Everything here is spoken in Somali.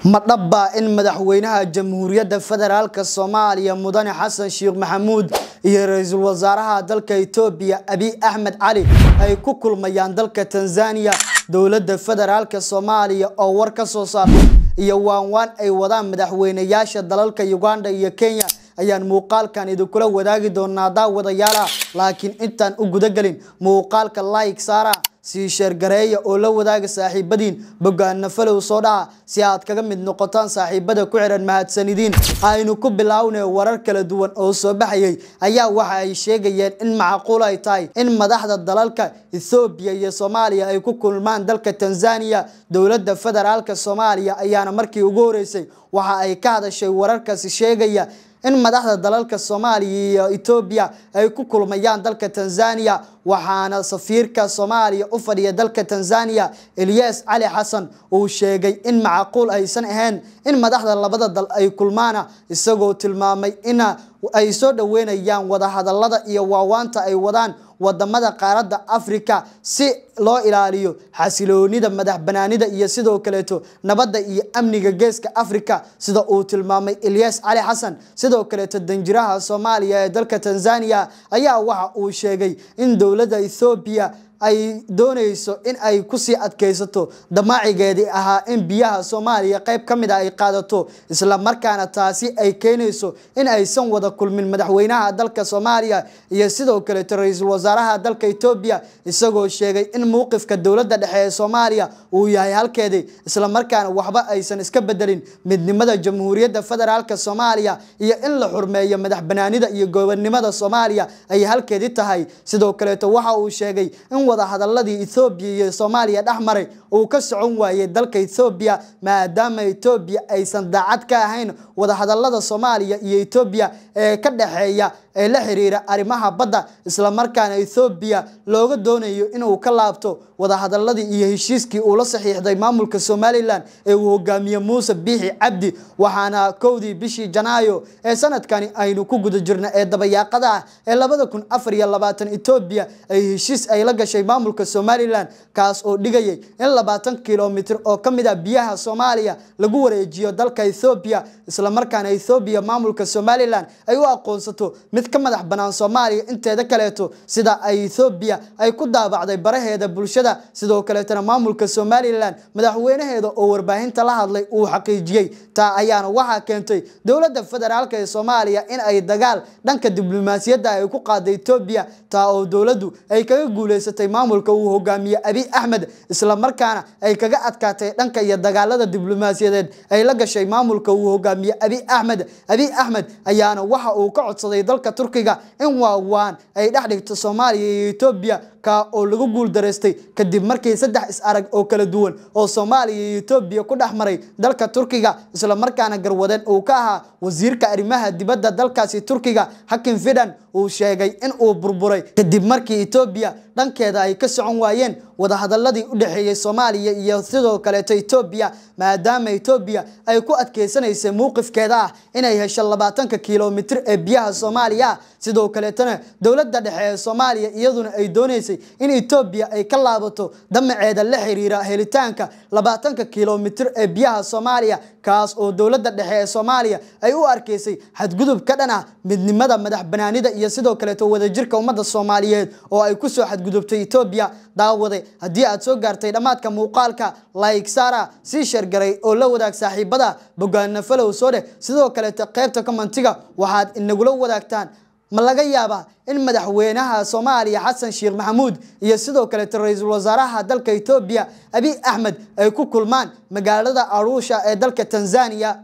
madhabba in madaxweynaha Jamhuuriyadda Federaalka Soomaaliya Mudane Xasan Sheekh Maxamuud iyo ra'iisul wasaaraha dalka Itoobiya Abiy Ahmed Cali ay ku kulmayaan dalka Tanzania dowladda federaalka Soomaaliya oo war ka soo saartay iyo waan ay wadaan madaxweynayaasha dalalka Uganda iyo Kenya ayaan muuqaalkan idin kula wadaagi doonaa daawadayaal laakiin intaan u gudagalin muuqaalka like saara si share gareeya oo la wadaaga saaxiibadiin bogaana falow soo dhaca si aad kaga mid noqotaan saaxiibada ku xiran mahadsanidin aynu ku bilawnay warar kala duwan oo soo baxayay ayaa waxa ay sheegayeen in macquul ay tahay in madaxda dalalka Ethiopia iyo Soomaaliya ay ku kulmaan dalka Tanzania dowladda federaalka Soomaaliya ayaana markii ugu horeysay waxa ay ka hadashay wararkaasi sheegaya in madaxda dalalka Soomaaliya iyo Ethiopia ay ku kulmayaan dalka Tanzania waxaana safiirka Soomaaliya u fadhiya dalka Tanzania Ilyas Ali Xasan uu sheegay in macquul aysan ahayn in madaxda labada dal ay kulmaan isagoo tilmaamay in ay soo dhaweynayaan wada hadallada iyo waawaanta ay wadaan wadamada qaaradda Afrika si loo ilaaliyo xasiloonida madaxbanaanida iyo sidoo kale nabadda iyo amniga geeska Afrika sida uu tilmaamay Ilyas Ali Xasan sidoo kale danjiraha Soomaaliya ee dalka Tanzania ayaa waxa uu sheegay in dowladda Ethiopia ay doonayso in ay ku sii adkaysato damaacigeedii ahaa in biyaha Soomaaliya qayb kamid ay qaadato isla markaana taasi ay keenayso in ay san wada kulmin madaxweynaha dalka Soomaaliya iyo sidoo kale ra'iisul wasaaraha dalka Ethiopia isagoo sheegay in mowqifka dowladda dhexe ee Soomaaliya uu yahay halkeedii isla markaana waxba aysan iska bedelin midnimada Jamhuuriyadda Federaalka Soomaaliya iyo in la xurmeeyo madaxbanaanida iyo gobonnimada Soomaaliya ay halkeedii tahay sidoo kale waxa uu sheegay in wada hadalladii Ethiopia iyo Soomaaliya dhaxmaray uu ka socon waayay dalka Ethiopia maadaama Ethiopia aysan daacad ka ahayn wada hadallada Soomaaliya iyo Ethiopia ee ka dhaxeeya ee la xiriira arrimaha badda isla markaana Ethiopia looga doonayo inuu ka laabto wada hadalladii iyo heshiiskii uu la saxiixday maamulka Somaliland ee uu hogaamiye Muuse Biixi Cabdi waxaana kowdii bishii Janaayo ee sanadkani aynu ku guda jirnaa ee dabayaaqada ee 2024 Ethiopia ay heshiis ay la gashay maamulka Somaliland kaas oo dhigayay in 20 kilomitir oo kamid ah biyaha Soomaaliya lagu wareejiyo dalka Ethiopia isla markaana Ethiopia maamulka Somaliland ay u aqoonsato mid ka madax banaan Soomaaliya inteeda kaleeto sida ay Ethiopia ay ku daabacday baraheeda bulshada sidoo kaleetana maamulka Somaliland madaxweynaheeda oo warbaahinta la hadlay uu xaqiijiyay taa ayaana waxa keentay dowladda federaalka ee Soomaaliya in ay dagaal dhanka diblomaasiyadda ay ku qaaday Ethiopia taa oo dowladdu ay kaga guuleysatay maamulka uu hogaamiye Abiy Ahmed isla markaana ay kaga adkaatay dhanka iyo dagaalada diblomaasiyadeed ay la gashay maamulka uu hogaamiye Abiy Ahmed ayaana waxa uu ka codsaday dalka Turkiga in waan ay dhaxdhigto Soomaaliya iyo Ethiopia ka oo lagu guul dareystay kadib markii saddex is arag oo kala duwan oo Soomaaliya iyo Ethiopia ku dhaxmaray dalka Turkiga isla markaana garwadeen uu ka ahaa wasiirka arrimaha dibadda dalkaasi Turkiga Hakan Fidan uu sheegay in uu burburay kadib markii Ethiopia dhankeeda ay ka socon waayeen wada hadalladii u dhaxeeyay Soomaaliya iyo sidoo kale Ethiopia maadaama Ethiopia ay ku adkeysanayso mowqifkeeda inay hesho 20 kilomitir ee biyaha Soomaaliya sidoo kale dowladda dhexe ee Soomaaliya iyaduna ay doonaysay in Ethiopia ay ka laabato damaceeda la xiriira helitaanka 20 kilomitir ee biyaha Soomaaliya kaas oo dowladda dhexe ee Soomaaliya ay u arkaysay xadgudub ka dhan ah midnimada madaxbanaanida iyo sidoo kale wadajirka ummadda Soomaaliyeed oo ay ku soo xadgudubtay Ethiopia daawade hadii aad soo gaartay dhamaadka muuqaalka like saara si share garay oo la wadaag saaxiibada bogaana falow soo dheh sidoo kale qaybta commentiga waxaad inagula wadaagtaan ma laga yaabaa in madaxweynaha Soomaaliya Xasan Sheekh Maxamuud iyo sidoo kale ra'iisul wasaaraha dalka Ethiopia Abiy Ahmed ay ku kulmaan magaalada Arusha ee dalka Tanzania